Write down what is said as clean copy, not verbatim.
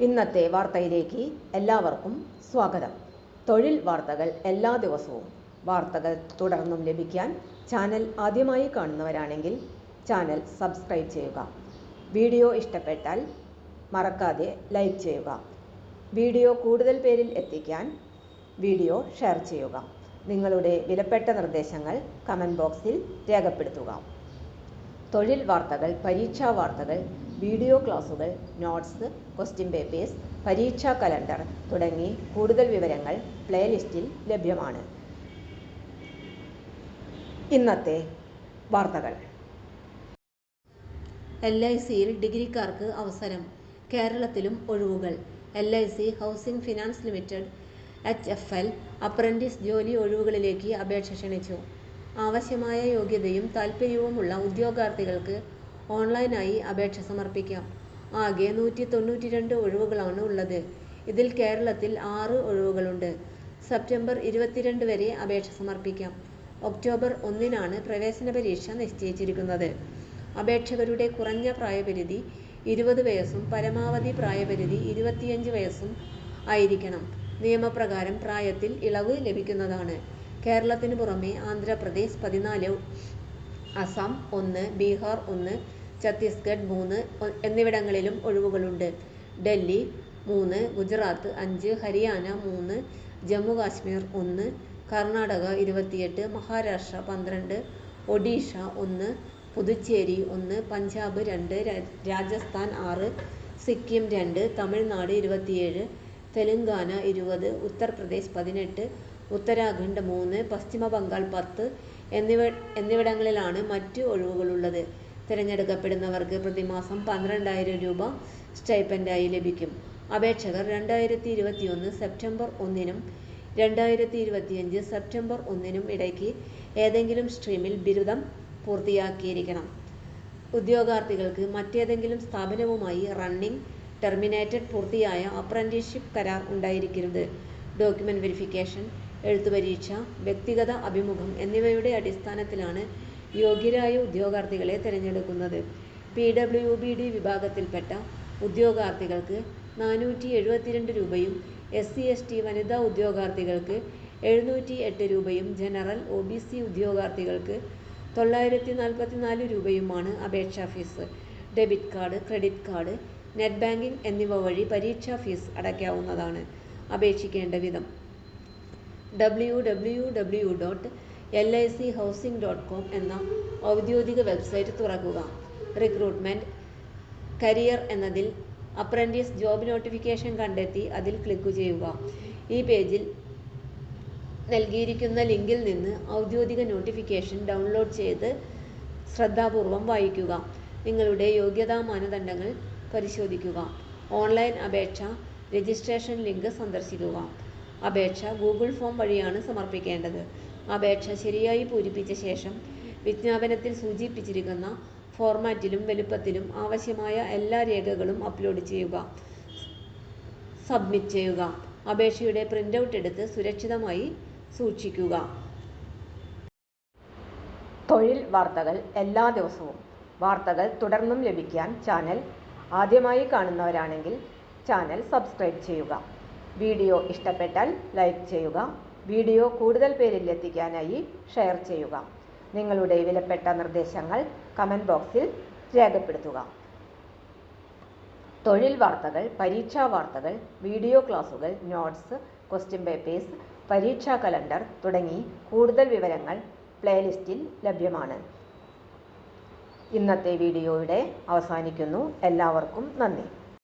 ഇന്നത്തെ വാർത്തയിലേക്ക് എല്ലാവർക്കും സ്വാഗതം. തൊഴിൽ വാർത്തകൾ എല്ലാ ദിവസവും വാർത്തകൾ തുടർന്നും ലഭിക്കാൻ ചാനൽ ആദ്യമായി കാണുന്നവരാണെങ്കിൽ ചാനൽ സബ്സ്ക്രൈബ് ചെയ്യുക. വീഡിയോ ഇഷ്ടപ്പെട്ടാൽ മറക്കാതെ ലൈക്ക് ചെയ്യുക. വീഡിയോ കൂടുതൽ പേരിൽ എത്തിക്കാൻ വീഡിയോ ഷെയർ ചെയ്യുക. നിങ്ങളുടെ വിലപ്പെട്ട നിർദ്ദേശങ്ങൾ കമൻറ്റ് ബോക്സിൽ രേഖപ്പെടുത്തുക. തൊഴിൽ വാർത്തകൾ, പരീക്ഷാ വാർത്തകൾ, വീഡിയോ ക്ലാസുകൾ, നോട്ട്സ്, ക്വസ്റ്റ്യൻ പേപ്പേഴ്സ്, പരീക്ഷാ കലണ്ടർ തുടങ്ങി കൂടുതൽ വിവരങ്ങൾ പ്ലേലിസ്റ്റിൽ ലഭ്യമാണ്. ഇന്നത്തെ വാർത്തകൾ. LICയിൽ ഡിഗ്രിക്കാർക്ക് അവസരം. കേരളത്തിലും ഒഴിവുകൾ. LIC housing finance limited HFL apprentice ജോലി ഒഴിവുകളിലേക്ക് അപേക്ഷ ക്ഷണിച്ചു. ആവശ്യമായ യോഗ്യതയും താൽപ്പര്യവുമുള്ള ഉദ്യോഗാർത്ഥികൾക്ക് ഓൺലൈനായി അപേക്ഷ സമർപ്പിക്കാം. ആകെ 192 ഒഴിവുകളാണ് ഉള്ളത്. ഇതിൽ കേരളത്തിൽ 6 ഒഴിവുകളുണ്ട്. സെപ്റ്റംബർ 22 വരെ അപേക്ഷ സമർപ്പിക്കാം. ഒക്ടോബർ 1-നാണ് പ്രവേശന പരീക്ഷ നിശ്ചയിച്ചിരിക്കുന്നത്. അപേക്ഷകരുടെ കുറഞ്ഞ പ്രായപരിധി 20 വയസ്സും പരമാവധി പ്രായപരിധി 25 വയസ്സും ആയിരിക്കണം. നിയമപ്രകാരം പ്രായത്തിൽ ഇളവ് ലഭിക്കുന്നതാണ്. കേരളത്തിന് പുറമെ ആന്ധ്രാപ്രദേശ് 14, അസം 1, ബീഹാർ 1, ഛത്തീസ്ഗഡ് 3 എന്നിവിടങ്ങളിലും ഒഴിവുകളുണ്ട്. ഡൽഹി 3, ഗുജറാത്ത് 5, ഹരിയാന 3, ജമ്മു കാശ്മീർ 1, കർണാടക 28, മഹാരാഷ്ട്ര 12, ഒഡീഷ 1, പുതുച്ചേരി 1, പഞ്ചാബ് 2, രാജസ്ഥാൻ 6, സിക്കിം 2, തമിഴ്നാട് 27, തെലങ്കാന 20, ഉത്തർപ്രദേശ് 18, ഉത്തരാഖണ്ഡ് 3, പശ്ചിമ ബംഗാൾ 10 എന്നിവിടങ്ങളിലാണ് മറ്റ് ഒഴിവുകളുള്ളത്. തിരഞ്ഞെടുക്കപ്പെടുന്നവർക്ക് പ്രതിമാസം 12,000 രൂപ സ്റ്റൈപ്പൻഡായി ലഭിക്കും. അപേക്ഷകർ 2021 സെപ്റ്റംബർ 1-നും 2025 സെപ്റ്റംബർ 1-നും ഇടയ്ക്ക് ഏതെങ്കിലും സ്ട്രീമിൽ ബിരുദം പൂർത്തിയാക്കിയിരിക്കണം. ഉദ്യോഗാർത്ഥികൾക്ക് മറ്റേതെങ്കിലും സ്ഥാപനവുമായി റണ്ണിംഗ്, ടെർമിനേറ്റഡ് പൂർത്തിയായ അപ്രന്റീസ്ഷിപ്പ് കരാർ ഉണ്ടായിരിക്കരുത്. ഡോക്യുമെന്റ് വെരിഫിക്കേഷൻ, എഴുത്തുപരീക്ഷ, വ്യക്തിഗത അഭിമുഖം എന്നിവയുടെ അടിസ്ഥാനത്തിലാണ് യോഗ്യരായ ഉദ്യോഗാർത്ഥികളെ തിരഞ്ഞെടുക്കുന്നത്. PWBD വിഭാഗത്തിൽപ്പെട്ട ഉദ്യോഗാർത്ഥികൾക്ക് 472 രൂപയും SC/ST വനിതാ ഉദ്യോഗാർത്ഥികൾക്ക് 708 രൂപയും ജനറൽ OBC ഉദ്യോഗാർത്ഥികൾക്ക് 944 രൂപയുമാണ് അപേക്ഷാ fees. Debit card, credit card, net banking എന്നിവ വഴി പരീക്ഷാ ഫീസ് അടയ്ക്കാവുന്നതാണ്. അപേക്ഷിക്കേണ്ട വിധം: www.lichousing.com എന്ന ഔദ്യോഗിക വെബ്സൈറ്റ് തുറക്കുക. റിക്രൂട്ട്മെന്റ് കരിയർ എന്നതിൽ അപ്രന്റീസ് ജോബ് നോട്ടിഫിക്കേഷൻ കണ്ടെത്തി അതിൽ ക്ലിക്ക് ചെയ്യുക. ഈ പേജിൽ നൽകിയിരിക്കുന്ന ലിങ്കിൽ നിന്ന് ഔദ്യോഗിക നോട്ടിഫിക്കേഷൻ ഡൗൺലോഡ് ചെയ്ത് ശ്രദ്ധാപൂർവം വായിക്കുക. നിങ്ങളുടെ യോഗ്യതാ മാനദണ്ഡങ്ങൾ പരിശോധിക്കുക. ഓൺലൈൻ അപേക്ഷ രജിസ്ട്രേഷൻ ലിങ്ക് സന്ദർശിക്കുക. അപേക്ഷ ഗൂഗിൾ ഫോം വഴിയാണ് സമർപ്പിക്കേണ്ടത്. അപേക്ഷ ശരിയായി പൂരിപ്പിച്ച ശേഷം വിജ്ഞാപനത്തിൽ സൂചിപ്പിച്ചിരിക്കുന്ന ഫോർമാറ്റിലും വലുപ്പത്തിലും ആവശ്യമായ എല്ലാ രേഖകളും അപ്ലോഡ് ചെയ്യുക. സബ്മിറ്റ് ചെയ്യുക. അപേക്ഷയുടെ പ്രിൻ്റ് ഔട്ട് എടുത്ത് സുരക്ഷിതമായി സൂക്ഷിക്കുക. തൊഴിൽ വാർത്തകൾ എല്ലാ ദിവസവും വാർത്തകൾ തുടർന്നും ലഭിക്കാൻ ചാനൽ ആദ്യമായി കാണുന്നവരാണെങ്കിൽ ചാനൽ സബ്സ്ക്രൈബ് ചെയ്യുക. വീഡിയോ ഇഷ്ടപ്പെട്ടാൽ ലൈക്ക് ചെയ്യുക. വീഡിയോ കൂടുതൽ പേരിൽ എത്തിക്കാനായി ഷെയർ ചെയ്യുക. നിങ്ങളുടെ വിലപ്പെട്ട നിർദ്ദേശങ്ങൾ കമൻറ്റ് ബോക്സിൽ രേഖപ്പെടുത്തുക. തൊഴിൽ വാർത്തകൾ, പരീക്ഷാ വാർത്തകൾ, വീഡിയോ ക്ലാസുകൾ, നോട്ട്സ്, ക്വസ്റ്റ്യൻ പേപ്പേഴ്സ്, പരീക്ഷാ കലണ്ടർ തുടങ്ങി കൂടുതൽ വിവരങ്ങൾ പ്ലേലിസ്റ്റിൽ ലഭ്യമാണ്. ഇന്നത്തെ വീഡിയോയുടെ അവസാനിക്കുന്നു. എല്ലാവർക്കും നന്ദി.